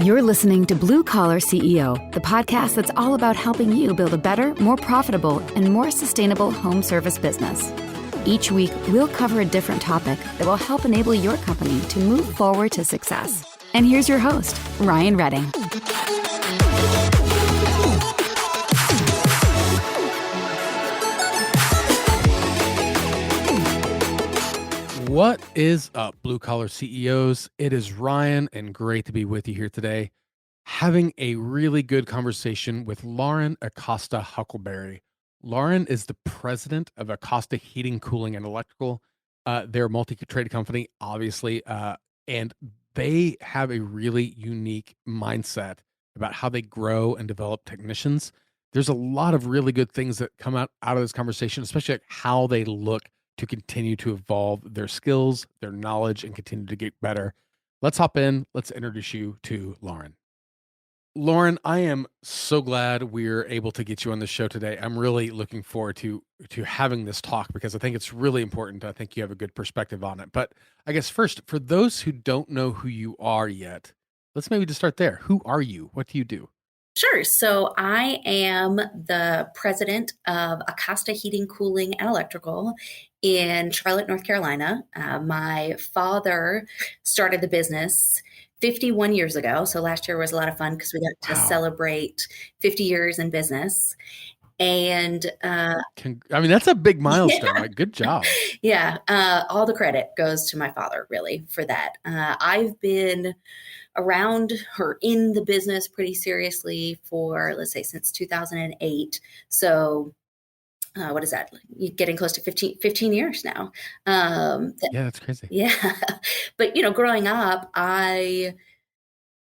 You're listening to Blue Collar CEO, the podcast that's all about helping you build a better, more profitable, and more sustainable home service business. Each week, we'll cover a different topic that will help enable your company to move forward to success. And here's your host, Ryan Redding. What is up, Blue Collar CEOs? It is Ryan, and great to be with you here today, having a really good conversation with Lauren Acosta Huckleberry. Lauren is the president of Acosta Heating, Cooling, and Electrical. They're a multi-trade company, obviously, and they have a really unique mindset about how they grow and develop technicians. There's a lot of really good things that come out of this conversation, especially like how they look to continue to evolve their skills, their knowledge, and continue to get better. Let's hop in. Let's introduce you to Lauren. Lauren, I am so glad we're able to get you on the show today. I'm really looking forward to having this talk because I think it's really important. I think you have a good perspective on it. But I guess first, for those who don't know who you are yet, let's maybe just start there. Who are you? What do you do? Sure. So I am the president of Acosta Heating, Cooling, and Electrical in Charlotte, North Carolina. My father started the business 51 years ago. So last year was a lot of fun because we got to celebrate 50 years in business. And that's a big milestone. Yeah. Like, good job. Yeah. All the credit goes to my father, really, for that. I've been around or in the business pretty seriously for, let's say, since 2008. So what is that? Getting close to 15 years now. Yeah, that's crazy. Yeah. But, growing up, I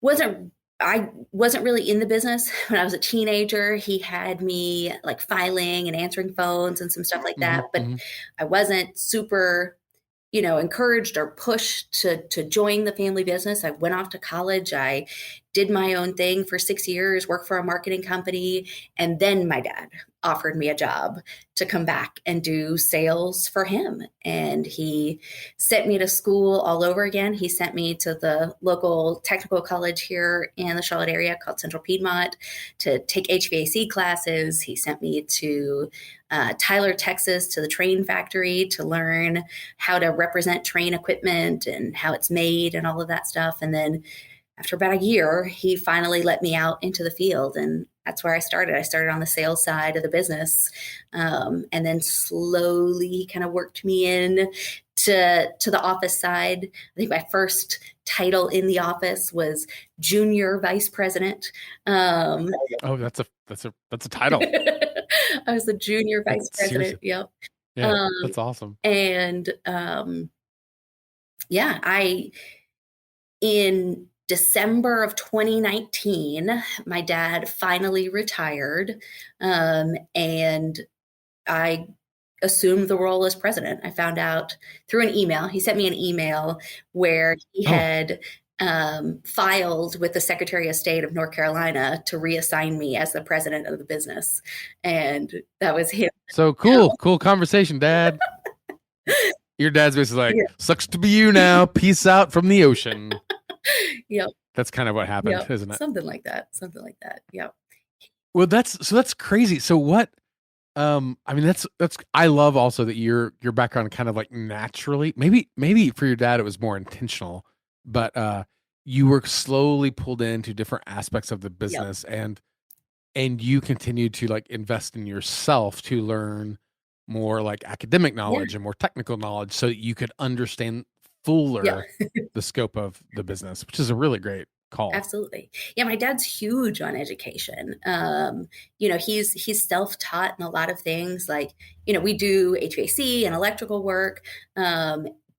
wasn't really in the business. When I was a teenager, he had me like filing and answering phones and some stuff like that. But I wasn't super, encouraged or pushed to join the family business. I went off to college. I did my own thing for 6 years, worked for a marketing company. And then my dad offered me a job to come back and do sales for him. And he sent me to school all over again. He sent me to the local technical college here in the Charlotte area called Central Piedmont to take HVAC classes. He sent me to Tyler, Texas, to the Train factory to learn how to represent Train equipment and how it's made and all of that stuff. And then after about a year, he finally let me out into the field, and that's where I started. I started on the sales side of the business, and then slowly kind of worked me in to the office side. I think my first title in the office was junior vice president. That's a title. I was the junior vice president. Seriously. Yep. Yeah, that's awesome. And in December of 2019, my dad finally retired, and I assumed the role as president. I found out through an email. He sent me an email where he had filed with the Secretary of State of North Carolina to reassign me as the president of the business. And that was him. So cool. Cool conversation, Dad. Your dad's basically like, sucks to be you now. Peace out from the ocean. Yep. That's kind of what happened, isn't it? Something like that. Yep. Well, that's crazy. So what, that's I love also that your background kind of like naturally, maybe for your dad, it was more intentional, but, you were slowly pulled into different aspects of the business and you continued to like invest in yourself to learn more like academic knowledge and more technical knowledge so that you could understand fuller the scope of the business, which is a really great call. Absolutely. Yeah. My dad's huge on education. He's self-taught in a lot of things. Like, we do HVAC and electrical work.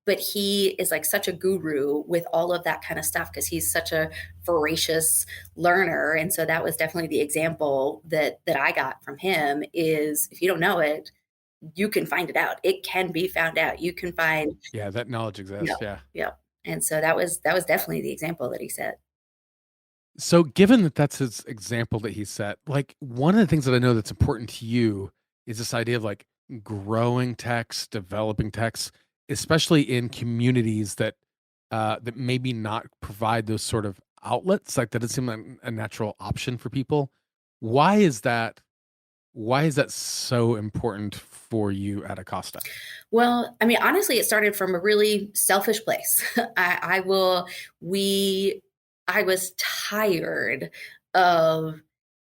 But he is like such a guru with all of that kind of stuff because he's such a voracious learner. And so that was definitely the example that I got from him is if you don't know it, you can find it out. It can be found out. You can find. Yeah, that knowledge exists. Yeah. And so that was definitely the example that he set. So given that that's his example that he set, like one of the things that I know that's important to you is this idea of like growing techs, developing techs, especially in communities that maybe not provide those sort of outlets. Like that doesn't seem like a natural option for people. Why is that? Why is that so important for you at Acosta? Well, I mean, honestly, it started from a really selfish place. I will, we, I was tired of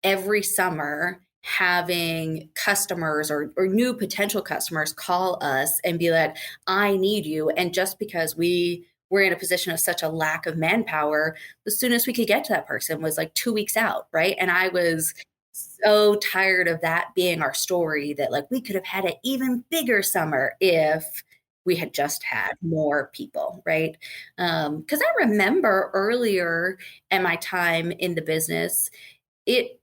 every summer having customers or new potential customers call us and be like, I need you. And just because we were in a position of such a lack of manpower, the soonest we could get to that person was like 2 weeks out. Right. And I was so tired of that being our story that like we could have had an even bigger summer if we had just had more people, right? Because I remember earlier in my time in the business, it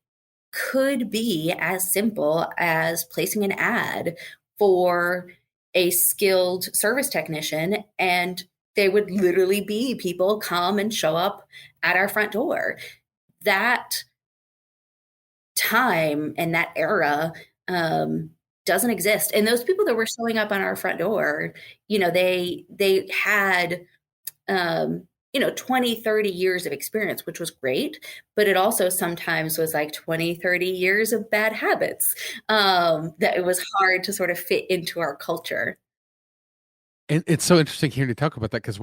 could be as simple as placing an ad for a skilled service technician, and they would literally be people come and show up at our front door. That time and that era doesn't exist. And those people that were showing up on our front door, they had um, 20, 30 years of experience, which was great. But it also sometimes was like 20, 30 years of bad habits that it was hard to sort of fit into our culture. And it's so interesting hearing you talk about that because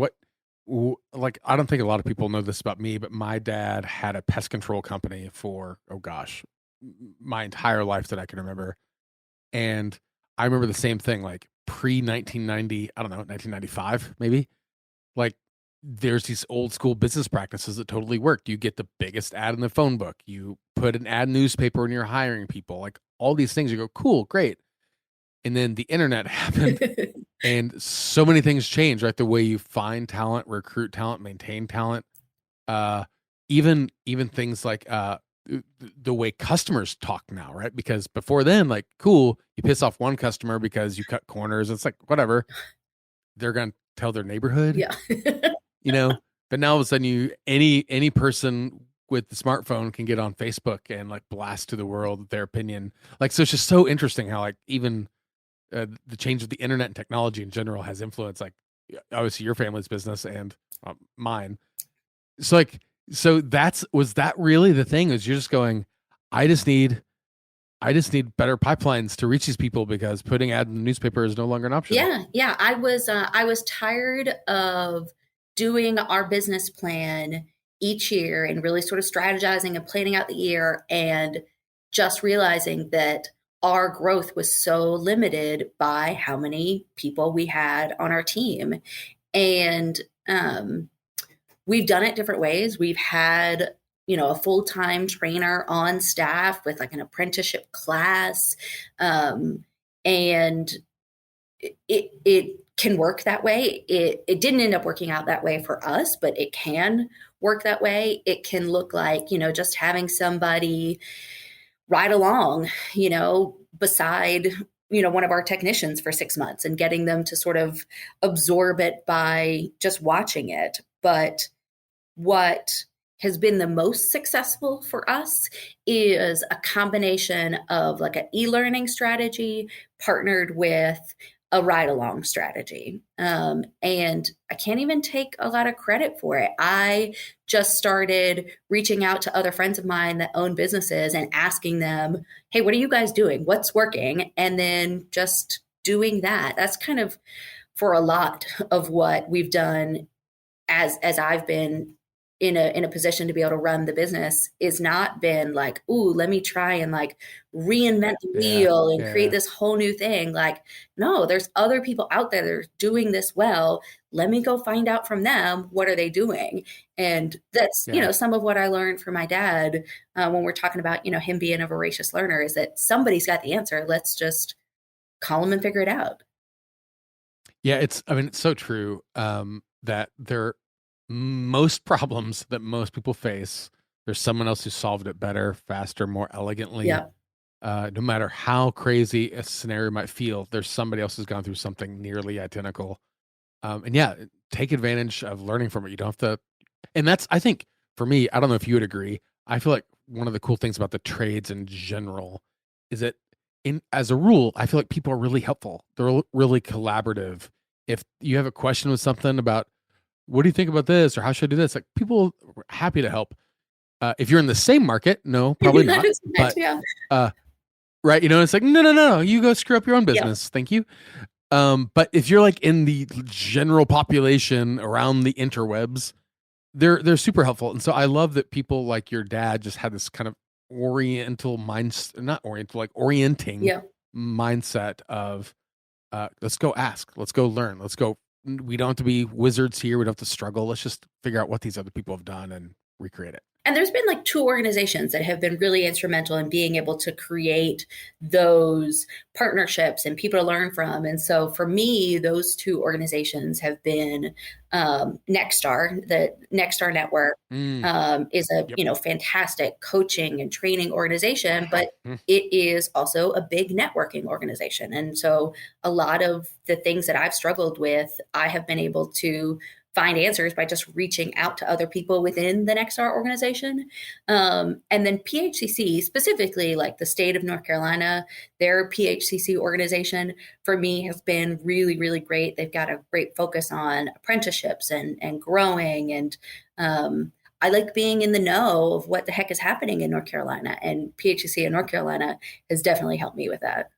like, I don't think a lot of people know this about me, but my dad had a pest control company for, oh gosh, my entire life that I can remember. And I remember the same thing, like pre 1990, I don't know, 1995, maybe. Like, there's these old school business practices that totally worked. You get the biggest ad in the phone book, you put an ad newspaper when you're hiring people, like all these things. You go, cool, great. And then the internet happened. And so many things change, right? The way you find talent, recruit talent, maintain talent, uh, even things like the way customers talk now, right? Because before then, like, cool, you piss off one customer because you cut corners. It's like whatever, they're gonna tell their neighborhood, Yeah. you know. But now all of a sudden, any person with the smartphone can get on Facebook and like blast to the world their opinion. Like, so it's just so interesting how like even the change of the internet and technology in general has influenced, like, obviously your family's business and mine. So like, so was that really the thing? Is you're just going, I just need better pipelines to reach these people because putting ad in the newspaper is no longer an option. Yeah. I was tired of doing our business plan each year and really sort of strategizing and planning out the year and just realizing that our growth was so limited by how many people we had on our team. And we've done it different ways. We've had, a full-time trainer on staff with like an apprenticeship class. And it can work that way. It didn't end up working out that way for us, but it can work that way. It can look like, just having somebody ride along, beside, one of our technicians for 6 months and getting them to sort of absorb it by just watching it. But what has been the most successful for us is a combination of like an e-learning strategy partnered with a ride along strategy. And I can't even take a lot of credit for it. I just started reaching out to other friends of mine that own businesses and asking them, hey, what are you guys doing? What's working? And then just doing that. That's kind of for a lot of what we've done as I've been in a position to be able to run the business is not been like, ooh, let me try and like reinvent the Yeah, wheel and create yeah, this whole new thing. Like, no, there's other people out there that are doing this well. Let me go find out from them, what are they doing? And that's, yeah. some of what I learned from my dad when we're talking about, him being a voracious learner is that somebody's got the answer. Let's just call him and figure it out. Yeah, I mean, it's so true that most problems that most people face, there's someone else who solved it better, faster, more elegantly. Yeah. No matter how crazy a scenario might feel, there's somebody else who's gone through something nearly identical. And yeah, take advantage of learning from it. You don't have to, and that's, I think, for me, I don't know if you would agree. I feel like one of the cool things about the trades in general is that, as a rule, I feel like people are really helpful. They're really collaborative. If you have a question with something about what do you think about this? Or how should I do this? Like people are happy to help. If you're in the same market, no, probably not. But, Yeah. right. It's like, no, you go screw up your own Yeah. business. Thank you. But if you're like in the general population around the interwebs, they're super helpful. And so I love that people like your dad just had this kind of oriental mindset, not oriental, like orienting Yeah. mindset of let's go ask, let's go learn, let's go. We don't have to be wizards here. We don't have to struggle. Let's just figure out what these other people have done and recreate it. And there's been like two organizations that have been really instrumental in being able to create those partnerships and people to learn from. And so for me, those two organizations have been Nexstar. The Nexstar Network is a Yep. fantastic coaching and training organization, but Mm. it is also a big networking organization. And so a lot of the things that I've struggled with, I have been able to find answers by just reaching out to other people within the Nexstar organization. And then PHCC, specifically like the state of North Carolina, their PHCC organization for me has been really, really great. They've got a great focus on apprenticeships and growing. And I like being in the know of what the heck is happening in North Carolina. And PHCC in North Carolina has definitely helped me with that.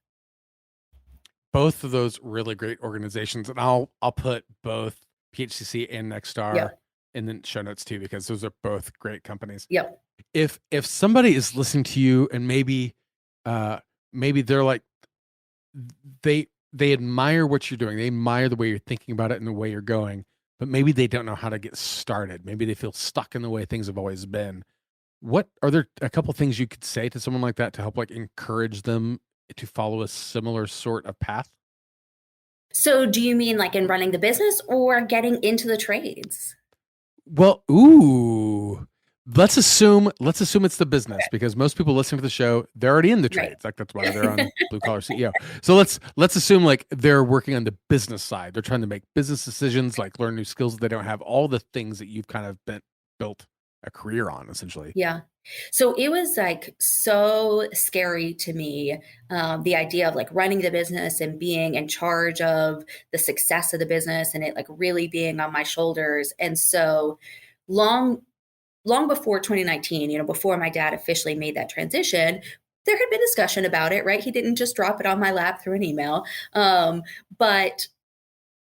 Both of those really great organizations, and I'll put both PHCC and Nexstar Yep. in the show notes too, because those are both great companies. Yep. If somebody is listening to you and maybe they're like they admire what you're doing, they admire the way you're thinking about it and the way you're going, but maybe they don't know how to get started. Maybe they feel stuck in the way things have always been. What are there a couple things you could say to someone like that to help like encourage them to follow a similar sort of path? So do you mean like in running the business or getting into the trades? Well, ooh, let's assume it's the business, because most people listening to the show, they're already in the Right. trades. Like that's why they're on Blue Collar CEO. So let's assume like they're working on the business side. They're trying to make business decisions, like learn new skills that they don't have, all the things that you've kind of built a career on, essentially. Yeah. So it was like so scary to me, the idea of like running the business and being in charge of the success of the business and it like really being on my shoulders. And so long, long before 2019, before my dad officially made that transition, there had been discussion about it, right? He didn't just drop it on my lap through an email. But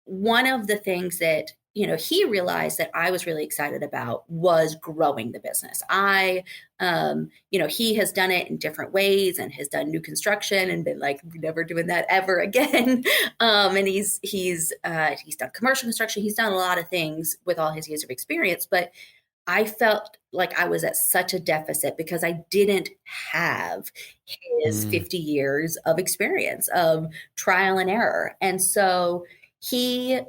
one of the things that he realized that I was really excited about was growing the business. He has done it in different ways and has done new construction and been like, never doing that ever again. And he's done commercial construction. He's done a lot of things with all his years of experience, but I felt like I was at such a deficit because I didn't have his 50 years of experience of trial and error. And so he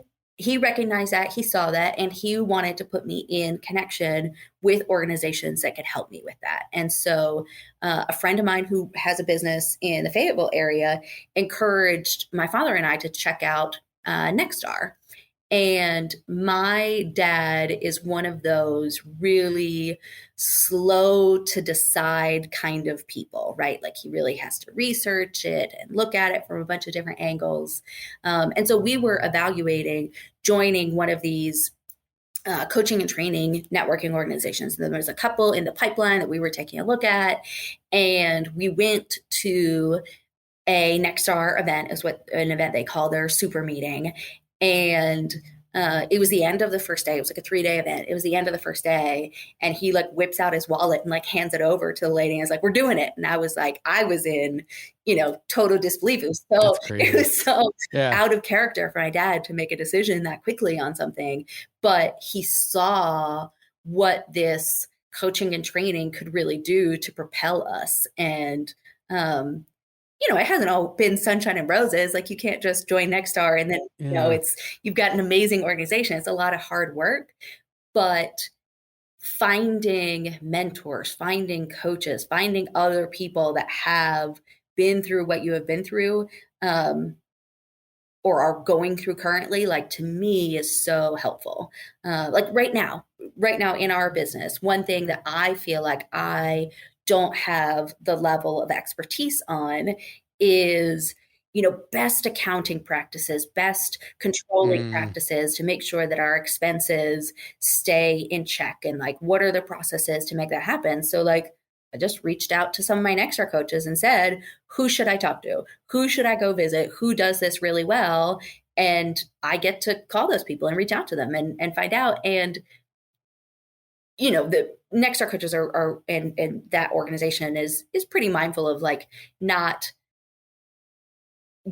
recognized that, he saw that, and he wanted to put me in connection with organizations that could help me with that. And so a friend of mine who has a business in the Fayetteville area encouraged my father and I to check out Nexstar. And my dad is one of those really slow to decide kind of people, right? Like he really has to research it and look at it from a bunch of different angles. And so we were evaluating joining one of these coaching and training networking organizations. And there was a couple in the pipeline that we were taking a look at. And we went to a Nexstar event, is what an event they call their super meeting. And it was the end of the first day. It was like a 3-day event. It was the end of the first day. And he like whips out his wallet and like hands it over to the lady and is like, we're doing it. And I was like, I was in, total disbelief. It was so out of character for my dad to make a decision that quickly on something. But he saw what this coaching and training could really do to propel us. And it hasn't all been sunshine and roses. Like you can't just join Nexstar and then, you've got an amazing organization. It's a lot of hard work, but finding mentors, finding coaches, finding other people that have been through what you have been through, or are going through currently, like to me is so helpful. Like right now in our business, one thing that I feel like I don't have the level of expertise on is best accounting practices, best controlling practices to make sure that our expenses stay in check, and like, what are the processes to make that happen? So like, I just reached out to some of my Nexstar coaches and said, who should I talk to? Who should I go visit? Who does this really well? And I get to call those people and reach out to them and find out. And, the Nexstar coaches are and that organization is pretty mindful of like not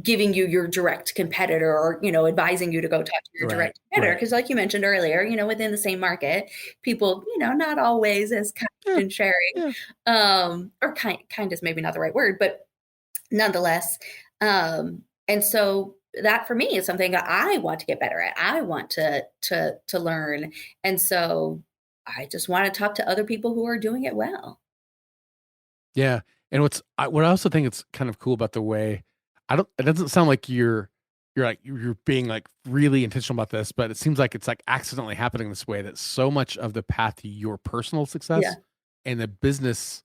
giving you your direct competitor or, advising you to go talk to your direct competitor. Because like you mentioned earlier, within the same market, people, not always as kind and sharing, or kind is maybe not the right word, but nonetheless. And so that for me is something that I want to get better at. I want to learn. And so I just want to talk to other people who are doing it well. Yeah. And what I also think it's kind of cool about the way, it doesn't sound like you're being like really intentional about this, but it seems like it's like accidentally happening this way, that so much of the path to your personal success and the business's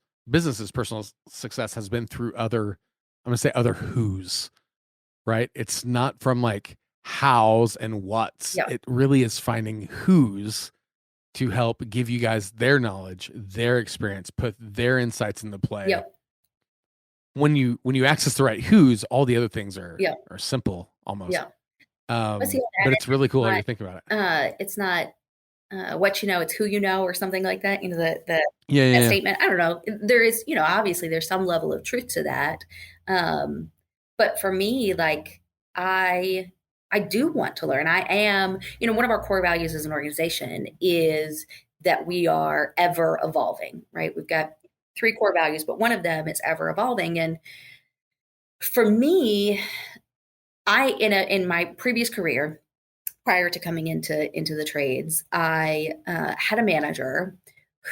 personal success has been through other who's, right? It's not from like hows and what's. It really is finding who's to help give you guys their knowledge, their experience, put their insights into play. When you access the right who's, all the other things are simple almost. But it's really cool how you think about it. It's not what you know, it's who you know, or something like that. The statement. I don't know. There is, obviously there's some level of truth to that. But for me, like I do want to learn. I am, one of our core values as an organization is that we are ever evolving, right? We've got 3 core values, but one of them is ever evolving. And for me, in my previous career, prior to coming into the trades, I had a manager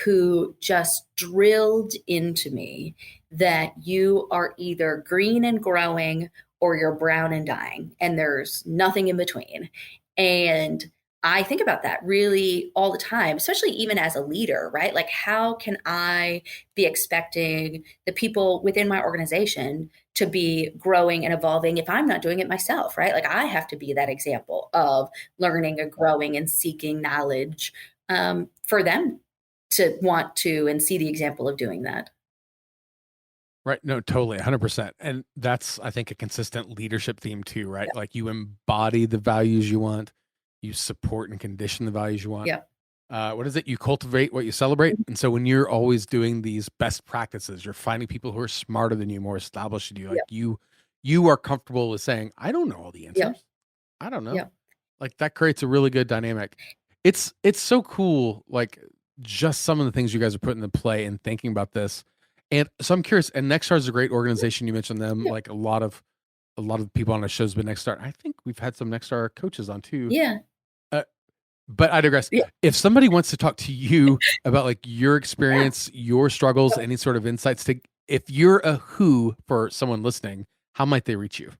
who just drilled into me that you are either green and growing or you're brown and dying, and there's nothing in between. And I think about that really all the time, especially even as a leader, right? Like, how can I be expecting the people within my organization to be growing and evolving if I'm not doing it myself, right? Like, I have to be that example of learning and growing and seeking knowledge for them to want to and see the example of doing that. Right. No, totally. 100%. And that's, I think, a consistent leadership theme too, right? Like, you embody the values you want, you support and condition the values you want. What is it? You cultivate what you celebrate. And so when you're always doing these best practices, you're finding people who are smarter than you, more established than you. Like you are comfortable with saying, I don't know all the answers. I don't know. Like, that creates a really good dynamic. It's so cool. Like, just some of the things you guys are putting into play and thinking about this. And so I'm curious, and Nexstar is a great organization. You mentioned them, like a lot of people on the show's been Nexstar. I think we've had some Nexstar coaches on too. But I digress. If somebody wants to talk to you about like your experience, your struggles, any sort of insights if you're a who for someone listening, how might they reach you?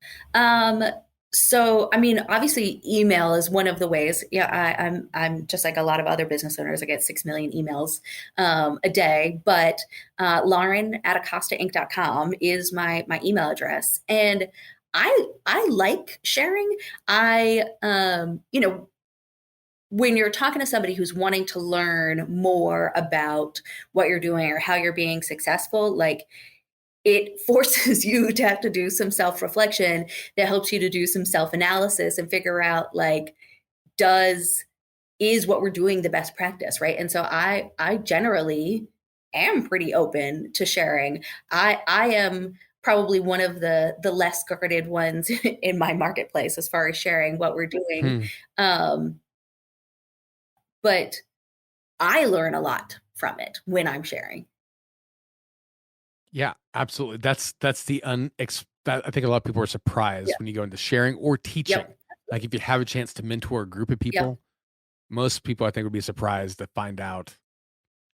So, I mean, obviously email is one of the ways. I'm just like a lot of other business owners. I get 6 million emails a day, but Lauren at AcostaInc.com is my email address. And I like sharing. When you're talking to somebody who's wanting to learn more about what you're doing or how you're being successful, like, it forces you to have to do some self-reflection that helps you to do some self-analysis and figure out, like, is what we're doing the best practice, right? And so I generally am pretty open to sharing. I am probably one of the less guarded ones in my marketplace as far as sharing what we're doing. But I learn a lot from it when I'm sharing. Yeah, absolutely. That's the I think a lot of people are surprised when you go into sharing or teaching. Like, if you have a chance to mentor a group of people, most people I think would be surprised to find out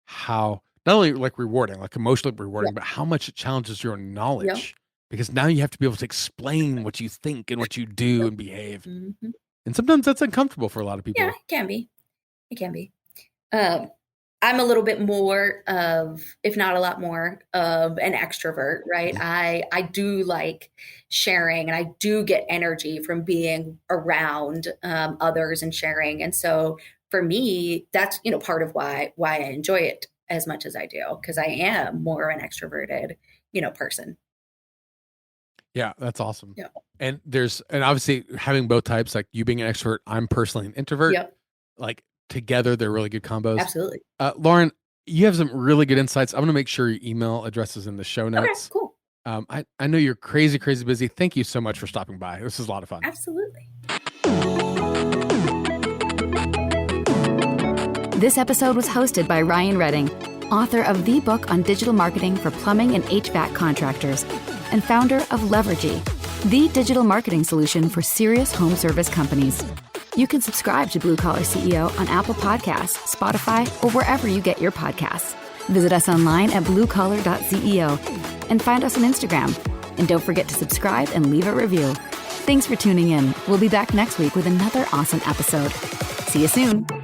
how not only like rewarding, like emotionally rewarding, but how much it challenges your knowledge. Because now you have to be able to explain what you think and what you do and behave. And sometimes that's uncomfortable for a lot of people. Yeah, it can be. It can be. I'm a little bit more of, if not a lot more of an extrovert, right? I do like sharing, and I do get energy from being around others and sharing. And so for me, that's, part of why I enjoy it as much as I do, because I am more an extroverted, person. Yeah, that's awesome. Yeah. And obviously having both types, like you being an extrovert, I'm personally an introvert. Yep. Like together, they're really good combos. Absolutely. Lauren, you have some really good insights. I'm going to make sure your email address is in the show notes. Okay, cool. I know you're crazy busy. Thank you so much for stopping by. This is a lot of fun. Absolutely. This episode was hosted by Ryan Redding, author of the book on digital marketing for plumbing and HVAC contractors, and founder of Levergy, the digital marketing solution for serious home service companies. You can subscribe to Blue Collar CEO on Apple Podcasts, Spotify, or wherever you get your podcasts. Visit us online at BlueCollar.CEO and find us on Instagram. And don't forget to subscribe and leave a review. Thanks for tuning in. We'll be back next week with another awesome episode. See you soon.